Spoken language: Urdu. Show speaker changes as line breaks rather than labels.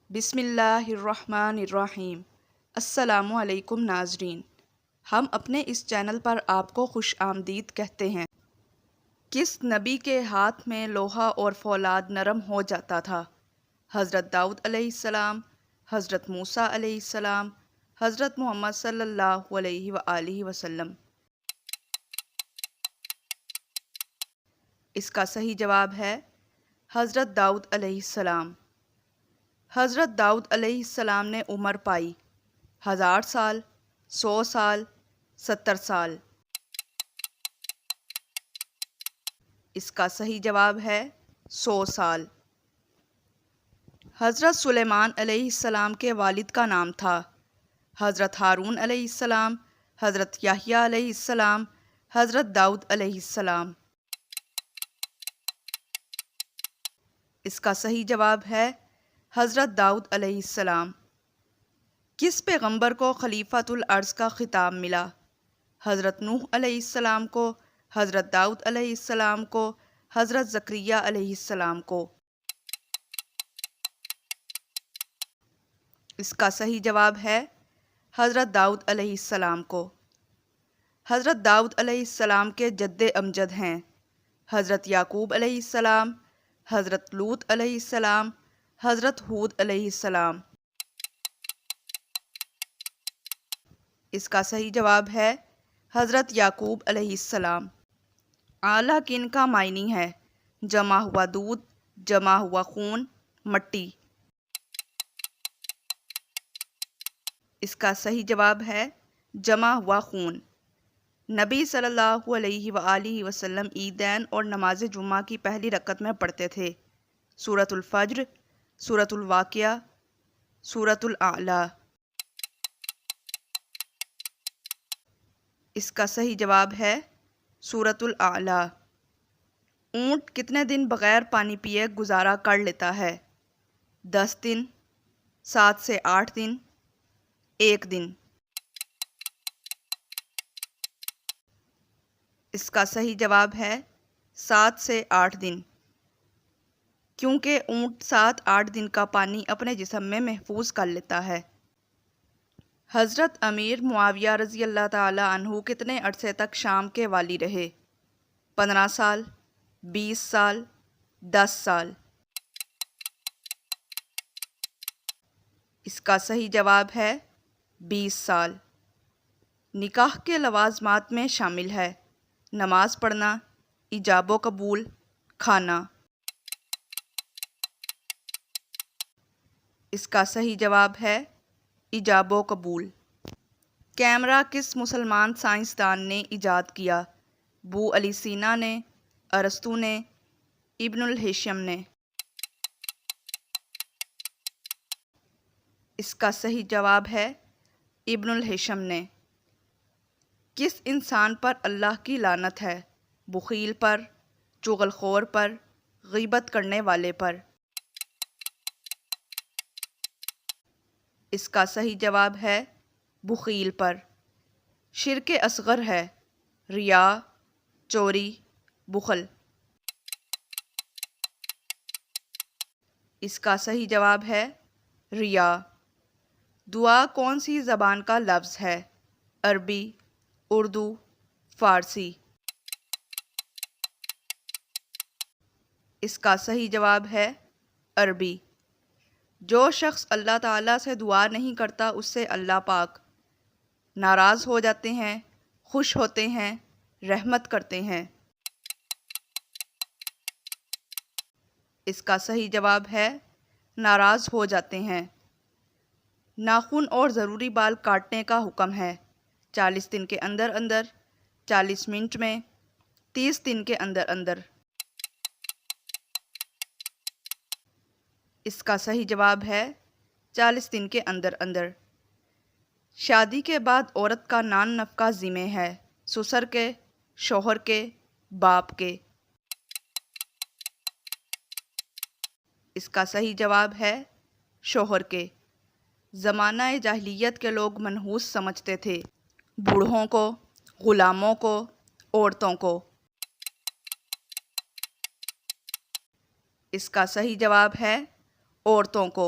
بسم اللہ الرحمن الرحیم۔ السلام علیکم ناظرین، ہم اپنے اس چینل پر آپ کو خوش آمدید کہتے ہیں۔ کس نبی کے ہاتھ میں لوہا اور فولاد نرم ہو جاتا تھا؟ حضرت داؤد علیہ السلام، حضرت موسیٰ علیہ السلام، حضرت محمد صلی اللہ علیہ وآلہ وسلم۔ اس کا صحیح جواب ہے حضرت داؤد علیہ السلام۔ حضرت داؤد علیہ السلام نے عمر پائی 1000 سال، 100 سال، 70 سال۔ اس کا صحیح جواب ہے 100 سال۔ حضرت سلیمان علیہ السلام کے والد کا نام تھا حضرت ہارون علیہ السلام، حضرت یحییٰ علیہ السلام، حضرت داؤد علیہ السلام۔ اس کا صحیح جواب ہے حضرت داؤد علیہ السلام۔ کس پیغمبر کو خلیفۃ الارض کا خطاب ملا؟ حضرت نوح علیہ السلام کو، حضرت داؤد علیہ السلام کو، حضرت زکریہ علیہ السلام کو۔ اس کا صحیح جواب ہے حضرت داؤد علیہ السلام کو۔ حضرت داؤد علیہ السلام کے جد امجد ہیں حضرت یعقوب علیہ السلام، حضرت لوط علیہ السلام، حضرت ہود علیہ السلام۔ اس کا صحیح جواب ہے حضرت یعقوب علیہ السلام۔ آلہ کن کا معنی ہے؟ جمع ہوا دودھ، جمع ہوا خون، مٹی۔ اس کا صحیح جواب ہے جمع ہوا خون۔ نبی صلی اللہ علیہ وآلہ وسلم عیدین اور نماز جمعہ کی پہلی رکعت میں پڑھتے تھے سورۃ الفجر، سورۃ الواقعہ، سورۃ الاعلیٰ۔ اس کا صحیح جواب ہے سورۃ الاعلیٰ۔ اونٹ کتنے دن بغیر پانی پیے گزارا کر لیتا ہے؟ 10 دن، 7 سے 8 دن، 1 دن۔ اس کا صحیح جواب ہے 7 سے 8 دن، کیونکہ اونٹ 7-8 دن کا پانی اپنے جسم میں محفوظ کر لیتا ہے۔ حضرت امیر معاویہ رضی اللہ تعالی عنہ کتنے عرصے تک شام کے والی رہے؟ 15 سال، 20 سال، 10 سال۔ اس کا صحیح جواب ہے 20 سال۔ نکاح کے لوازمات میں شامل ہے نماز پڑھنا، ایجاب و قبول، کھانا۔ اس کا صحیح جواب ہے ایجاب و قبول۔ کیمرہ کس مسلمان سائنسدان نے ایجاد کیا؟ ابو علی سینا نے، ارسطو نے، ابن الہیثم نے۔ اس کا صحیح جواب ہے ابن الہیثم نے۔ کس انسان پر اللہ کی لعنت ہے؟ بخیل پر، چغل خور پر، غیبت کرنے والے پر۔ اس کا صحیح جواب ہے بخیل پر۔ شرک اصغر ہے ریا، چوری، بخل۔ اس کا صحیح جواب ہے ریا۔ دعا کون سی زبان کا لفظ ہے؟ عربی، اردو، فارسی۔ اس کا صحیح جواب ہے عربی۔ جو شخص اللہ تعالیٰ سے دعا نہیں کرتا اس سے اللہ پاک ناراض ہو جاتے ہیں، خوش ہوتے ہیں، رحمت کرتے ہیں۔ اس کا صحیح جواب ہے ناراض ہو جاتے ہیں۔ ناخن اور ضروری بال کاٹنے کا حکم ہے 40 دن کے اندر اندر، 40 منٹ میں، 30 دن کے اندر اندر۔ اس کا صحیح جواب ہے 40 دن کے اندر اندر۔ شادی کے بعد عورت کا نان نفقہ ذمہ ہے سسر کے، شوہر کے، باپ کے۔ اس کا صحیح جواب ہے شوہر کے۔ زمانہ جاہلیت کے لوگ منحوس سمجھتے تھے بوڑھوں کو، غلاموں کو، عورتوں کو۔ اس کا صحیح جواب ہے عورتوں کو۔